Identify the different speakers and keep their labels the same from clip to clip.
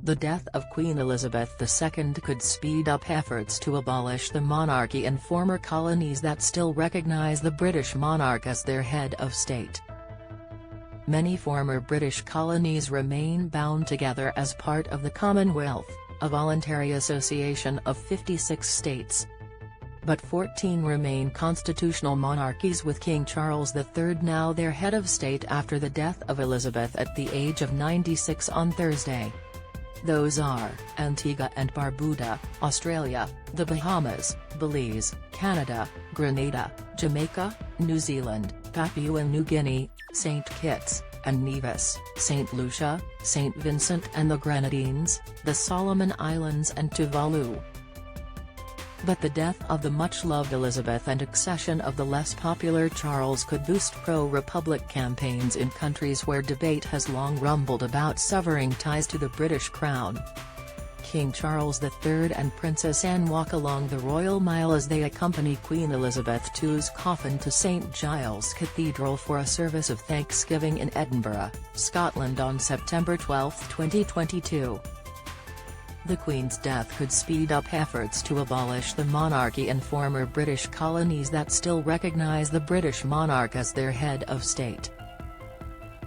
Speaker 1: The death of Queen Elizabeth II could speed up efforts to abolish the monarchy and former colonies that still recognize the British monarch as their head of state. Many former British colonies remain bound together as part of the Commonwealth, a voluntary association of 56 states. But 14 remain constitutional monarchies, with King Charles III now their head of state after the death of Elizabeth at the age of 96 on Thursday. Those are Antigua and Barbuda, Australia, the Bahamas, Belize, Canada, Grenada, Jamaica, New Zealand, Papua New Guinea, St. Kitts and Nevis, St. Lucia, St. Vincent and the Grenadines, the Solomon Islands and Tuvalu. But the death of the much-loved Elizabeth and accession of the less popular Charles could boost pro-republic campaigns in countries where debate has long rumbled about severing ties to the British crown. King Charles III and Princess Anne walk along the Royal Mile as they accompany Queen Elizabeth II's coffin to St Giles Cathedral for a service of thanksgiving in Edinburgh, Scotland on September 12, 2022. The Queen's death could speed up efforts to abolish the monarchy and former British colonies that still recognise the British monarch as their head of state.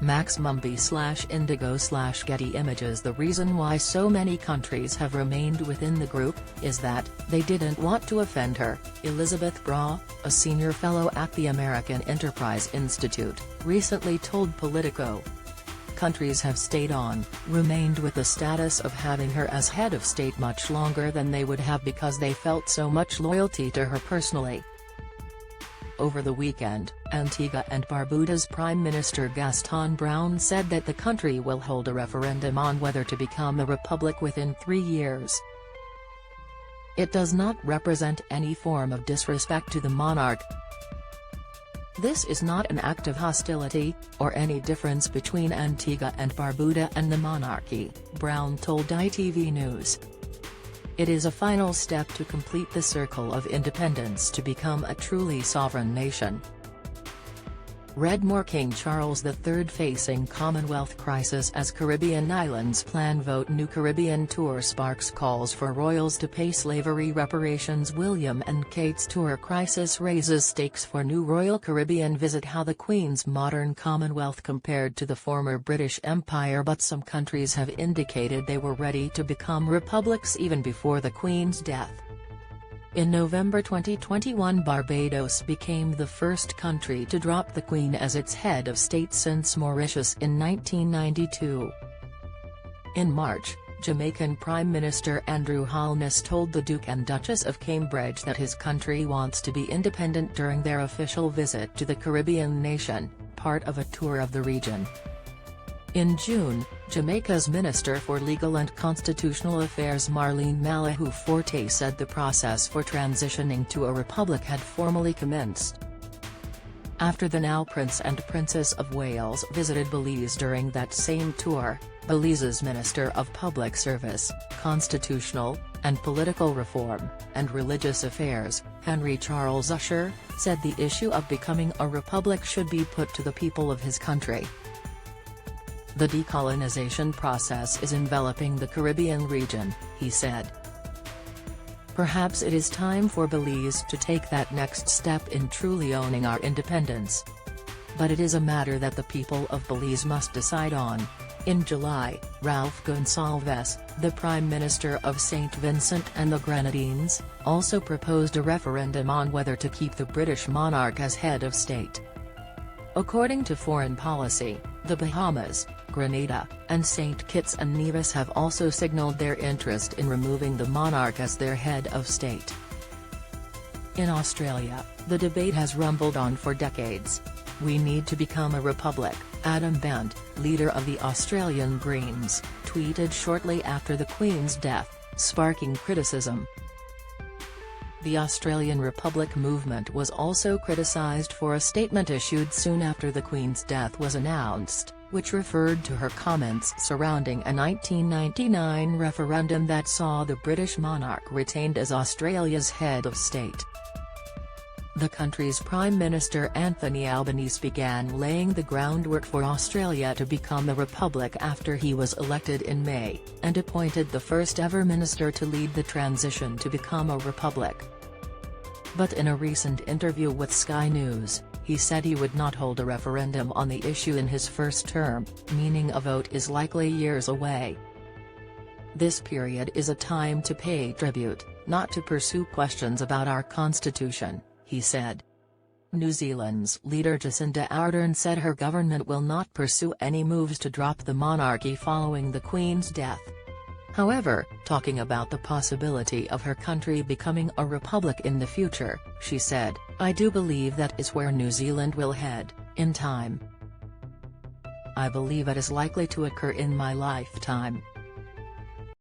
Speaker 1: Maxmumby/Indigo/Getty Images. The reason why so many countries have remained within the group is that they didn't want to offend her, Elizabeth Braw, a senior fellow at the American Enterprise Institute, recently told Politico. Countries have remained with the status of having her as head of state much longer than they would have because they felt so much loyalty to her personally. Over the weekend, Antigua and Barbuda's Prime Minister Gaston Brown said that the country will hold a referendum on whether to become a republic within 3 years. It does not represent any form of disrespect to the monarch. This is not an act of hostility, or any difference between Antigua and Barbuda and the monarchy, Brown told ITV News. It is a final step to complete the circle of independence to become a truly sovereign nation. Read more. King Charles III facing Commonwealth crisis as Caribbean islands plan vote. New Caribbean tour sparks calls for royals to pay slavery reparations. William and Kate's tour crisis raises stakes for new Royal Caribbean visit. How the Queen's modern Commonwealth compared to the former British Empire, but some countries have indicated they were ready to become republics even before the Queen's death. In November 2021, Barbados became the first country to drop the Queen as its head of state since Mauritius in 1992. In March, Jamaican Prime Minister Andrew Holness told the Duke and Duchess of Cambridge that his country wants to be independent during their official visit to the Caribbean nation, part of a tour of the region. In June, Jamaica's Minister for Legal and Constitutional Affairs Marlene Malahoo Forte said the process for transitioning to a republic had formally commenced. After the now Prince and Princess of Wales visited Belize during that same tour, Belize's Minister of Public Service, Constitutional, and Political Reform, and Religious Affairs, Henry Charles Usher, said the issue of becoming a republic should be put to the people of his country. The decolonization process is enveloping the Caribbean region, he said. Perhaps it is time for Belize to take that next step in truly owning our independence. But it is a matter that the people of Belize must decide on. In July, Ralph Gonsalves, the Prime Minister of St. Vincent and the Grenadines, also proposed a referendum on whether to keep the British monarch as head of state. According to Foreign Policy, the Bahamas, Grenada, and St. Kitts and Nevis have also signaled their interest in removing the monarch as their head of state. In Australia, the debate has rumbled on for decades. "We need to become a republic," Adam Bent, leader of the Australian Greens, tweeted shortly after the Queen's death, sparking criticism. The Australian Republic movement was also criticised for a statement issued soon after the Queen's death was announced, which referred to her comments surrounding a 1999 referendum that saw the British monarch retained as Australia's head of state. The country's Prime Minister Anthony Albanese began laying the groundwork for Australia to become a republic after he was elected in May, and appointed the first-ever minister to lead the transition to become a republic. But in a recent interview with Sky News, he said he would not hold a referendum on the issue in his first term, meaning a vote is likely years away. "This period is a time to pay tribute, not to pursue questions about our constitution," he said. New Zealand's leader Jacinda Ardern said her government will not pursue any moves to drop the monarchy following the Queen's death. However, talking about the possibility of her country becoming a republic in the future, she said, "I do believe that is where New Zealand will head, in time. I believe it is likely to occur in my lifetime."